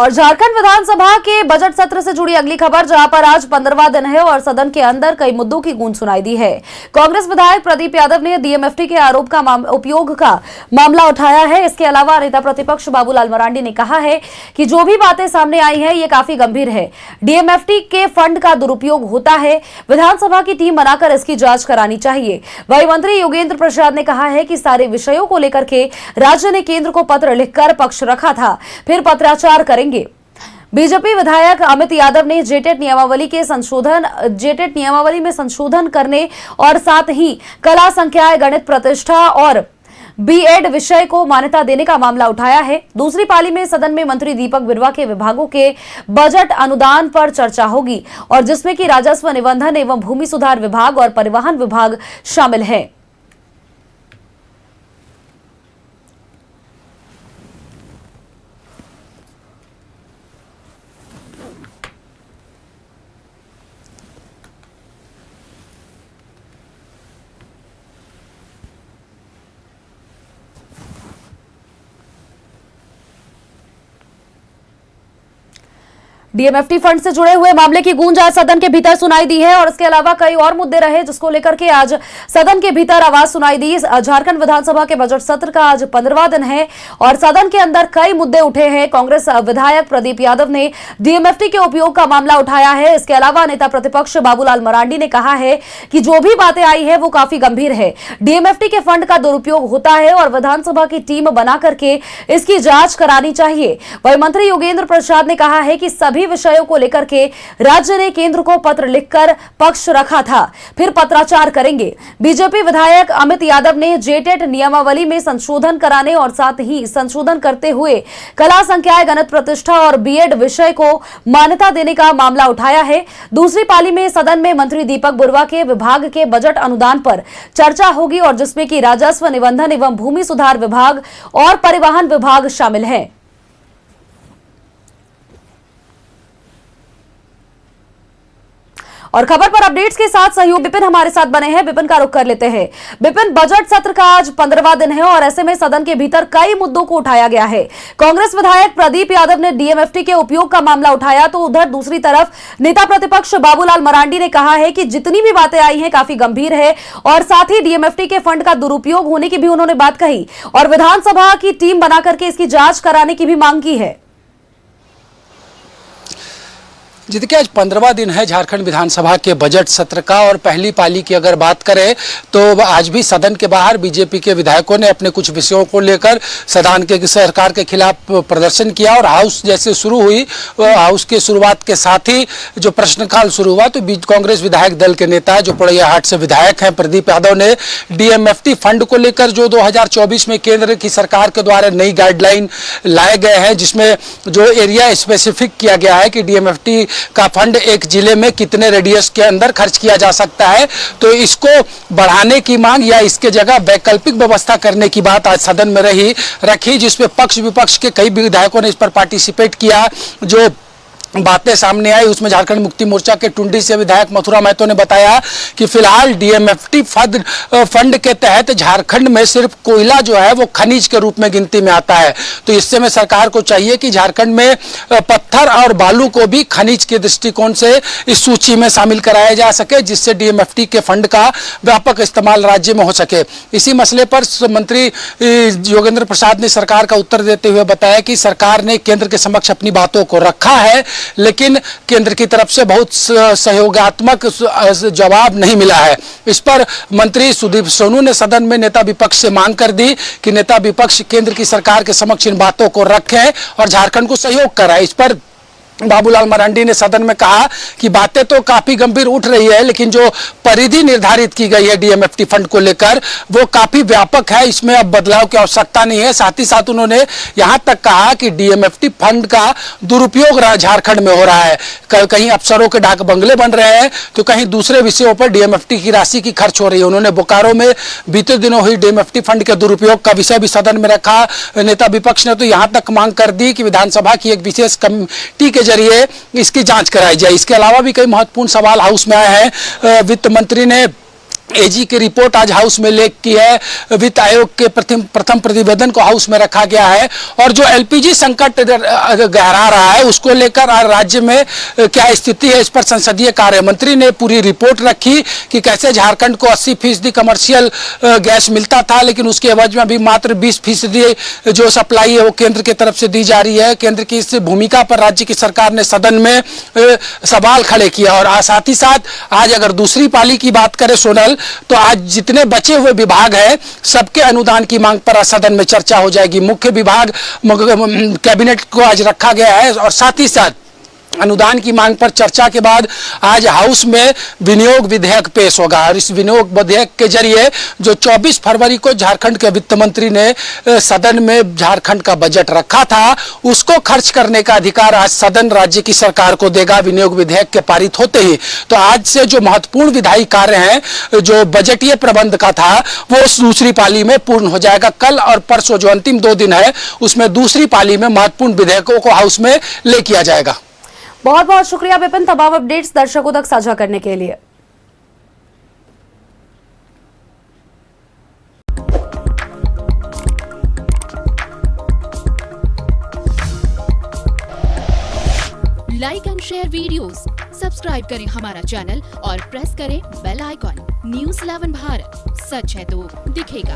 और झारखंड विधानसभा के बजट सत्र से जुड़ी अगली खबर, जहां पर आज 15वां दिन है और सदन के अंदर कई मुद्दों की गूंज सुनाई दी है। कांग्रेस विधायक प्रदीप यादव ने डीएमएफटी के आरोप का उपयोग का मामला उठाया है। इसके अलावा नेता प्रतिपक्ष बाबूलाल मरांडी ने कहा है कि जो भी बातें सामने आई है ये काफी गंभीर है। डीएमएफटी के फंड का दुरुपयोग होता है, विधानसभा की टीम बनाकर इसकी जांच करानी चाहिए। वहीं मंत्री योगेंद्र प्रसाद ने कहा है कि सारे विषयों को लेकर के राज्य ने केंद्र को पत्र लिखकर पक्ष रखा था, फिर पत्राचार करेंगे। बीजेपी विधायक अमित यादव ने जेटेट नियमावली में संशोधन करने और साथ ही कला संख्याएं, गणित प्रतिष्ठा और बीएड विषय को मान्यता देने का मामला उठाया है। दूसरी पाली में सदन में मंत्री दीपक बिरुवा के विभागों के बजट अनुदान पर चर्चा होगी और जिसमें कि राजस्व, निबंधन एवं भूमि सुधार विभाग और परिवहन विभाग शामिल है। डीएमएफटी फंड से जुड़े हुए मामले की गूंज आज सदन के भीतर सुनाई दी है और इसके अलावा कई और मुद्दे रहे जिसको लेकर के आज सदन के भीतर आवाज सुनाई दी। झारखंड विधानसभा के बजट सत्र का आज 15वां दिन है और सदन के अंदर कई मुद्दे उठे हैं। कांग्रेस विधायक प्रदीप यादव ने डीएमएफटी के उपयोग का मामला उठाया है। इसके अलावा नेता प्रतिपक्ष बाबूलाल मरांडी ने कहा है कि जो भी बातें आई है वो काफी गंभीर है। डीएमएफटी के फंड का दुरुपयोग होता है और विधानसभा की टीम बना करके इसकी जांच करानी चाहिए। वहीं मंत्री योगेंद्र प्रसाद ने कहा है कि सभी विषयों को लेकर के राज्य ने केंद्र को पत्र लिखकर पक्ष रखा था, फिर पत्राचार करेंगे। बीजेपी विधायक अमित यादव ने जेटेट नियमावली में संशोधन कराने और साथ ही संशोधन करते हुए कला संख्याएं, गणित प्रतिष्ठा और बीएड विषय को मान्यता देने का मामला उठाया है। दूसरी पाली में सदन में मंत्री दीपक बिरुवा के विभाग के बजट अनुदान पर चर्चा होगी और जिसमें कि राजस्व, निबंधन एवं भूमि सुधार विभाग और परिवहन विभाग शामिल है। और खबर पर अपडेट्स के साथ सहयोग विपिन हमारे साथ बने हैं। विपिन का रुख कर लेते हैं। विपिन, बजट सत्र का आज 15वां दिन है और ऐसे में सदन के भीतर कई मुद्दों को उठाया गया है। कांग्रेस विधायक प्रदीप यादव ने डीएमएफटी के उपयोग का मामला उठाया तो उधर दूसरी तरफ नेता प्रतिपक्ष बाबूलाल मरांडी ने कहा है कि जितनी भी बातें आई हैं काफी गंभीर है और साथ ही डीएमएफटी के फंड का दुरुपयोग होने की भी उन्होंने बात कही और विधानसभा की टीम बनाकर के इसकी जांच कराने की भी मांग की है। जिसके आज 15वां दिन है झारखंड विधानसभा के बजट सत्र का और पहली पाली की अगर बात करें तो आज भी सदन के बाहर बीजेपी के विधायकों ने अपने कुछ विषयों को लेकर सदन के सरकार के खिलाफ प्रदर्शन किया और हाउस जैसे शुरू हुई, हाउस के शुरुआत के साथ ही जो प्रश्नकाल शुरू हुआ तो कांग्रेस विधायक दल के नेता जो पोड़ैयाहाट से विधायक हैं प्रदीप यादव ने डीएमएफटी फंड को लेकर जो 2024 में केंद्र की सरकार के द्वारा नई गाइडलाइन लाए गए हैं जिसमें जो एरिया स्पेसिफिक किया गया है कि डीएमएफटी का फंड एक जिले में कितने रेडियस के अंदर खर्च किया जा सकता है, तो इसको बढ़ाने की मांग या इसके जगह वैकल्पिक व्यवस्था करने की बात आज सदन में रखी जिसमें पक्ष विपक्ष के कई विधायकों ने इस पर पार्टिसिपेट किया। जो बातें सामने आई उसमें झारखंड मुक्ति मोर्चा के टुंडी से विधायक मथुरा महतो ने बताया कि फिलहाल डीएमएफटी फंड के तहत झारखंड में सिर्फ कोयला जो है वो खनिज के रूप में गिनती में आता है, तो इससे में सरकार को चाहिए कि झारखंड में पत्थर और बालू को भी खनिज के दृष्टिकोण से इस सूची में शामिल कराया जा सके जिससे डीएमएफटी के फंड का व्यापक इस्तेमाल राज्य में हो सके। इसी मसले पर मंत्री योगेंद्र प्रसाद ने सरकार का उत्तर देते हुए बताया कि सरकार ने केंद्र के समक्ष अपनी बातों को रखा है लेकिन केंद्र की तरफ से बहुत सहयोगात्मक जवाब नहीं मिला है। इस पर मंत्री सुदीप सोनू ने सदन में नेता विपक्ष से मांग कर दी कि नेता विपक्ष केंद्र की सरकार के समक्ष इन बातों को रखें और झारखंड को सहयोग कराएं। इस पर बाबूलाल मरांडी ने सदन में कहा कि बातें तो काफी गंभीर उठ रही है लेकिन जो परिधि निर्धारित की गई है डीएमएफटी फंड को लेकर वो काफी व्यापक है, इसमें अब बदलाव की आवश्यकता नहीं है। साथ ही साथ उन्होंने यहां तक कहा कि डीएमएफटी फंड का दुरुपयोग झारखंड में हो रहा है, कहीं अफसरों के डाक बंगले बन रहे हैं तो कहीं दूसरे विषयों पर डीएमएफटी की राशि की खर्च हो रही है। उन्होंने बोकारो में बीते दिनों हुई डीएमएफटी फंड के दुरुपयोग का विषय भी सदन में रखा। नेता विपक्ष ने तो यहां तक मांग कर दी कि विधानसभा की एक विशेष कमेटी के जरिए इसकी जांच कराई जाए। इसके अलावा भी कई महत्वपूर्ण सवाल हाउस में आए हैं। वित्त मंत्री ने एजी की रिपोर्ट आज हाउस में लेख की है। वित्त आयोग के प्रथम प्रतिवेदन को हाउस में रखा गया है और जो एलपीजी संकट गहरा रहा है उसको लेकर राज्य में क्या स्थिति है, इस पर संसदीय कार्य मंत्री ने पूरी रिपोर्ट रखी कि कैसे झारखंड को 80% कमर्शियल गैस मिलता था, लेकिन उसके एवज में भी मात्र 20% जो सप्लाई है वो केंद्र की तरफ से दी जा रही है। केंद्र की इस भूमिका पर राज्य की सरकार ने सदन में सवाल खड़े किया। और साथ ही साथ आज अगर दूसरी पाली की बात करें सोनल, तो आज जितने बचे हुए विभाग हैं सबके अनुदान की मांग पर सदन में चर्चा हो जाएगी। मुख्य विभाग कैबिनेट को आज रखा गया है और साथ ही साथ अनुदान की मांग पर चर्चा के बाद आज हाउस में विनियोग विधेयक पेश होगा और इस विनियोग विधेयक के जरिए जो 24 फरवरी को झारखंड के वित्त मंत्री ने सदन में झारखंड का बजट रखा था उसको खर्च करने का अधिकार आज सदन राज्य की सरकार को देगा विनियोग विधेयक के पारित होते ही। तो आज से जो महत्वपूर्ण विधायी कार्य हैं जो बजटीय प्रबंध का था वो दूसरी पाली में पूर्ण हो जाएगा। कल और परसों जो अंतिम 2 दिन है उसमें दूसरी पाली में महत्वपूर्ण विधेयकों को हाउस में ले किया जाएगा। बहुत बहुत शुक्रिया विपिन, तमाम अपडेट्स दर्शकों तक साझा करने के लिए। Like and share videos, subscribe करें हमारा चैनल और प्रेस करें बेल आइकॉन। न्यूज़ 11 भारत, सच है तो दिखेगा।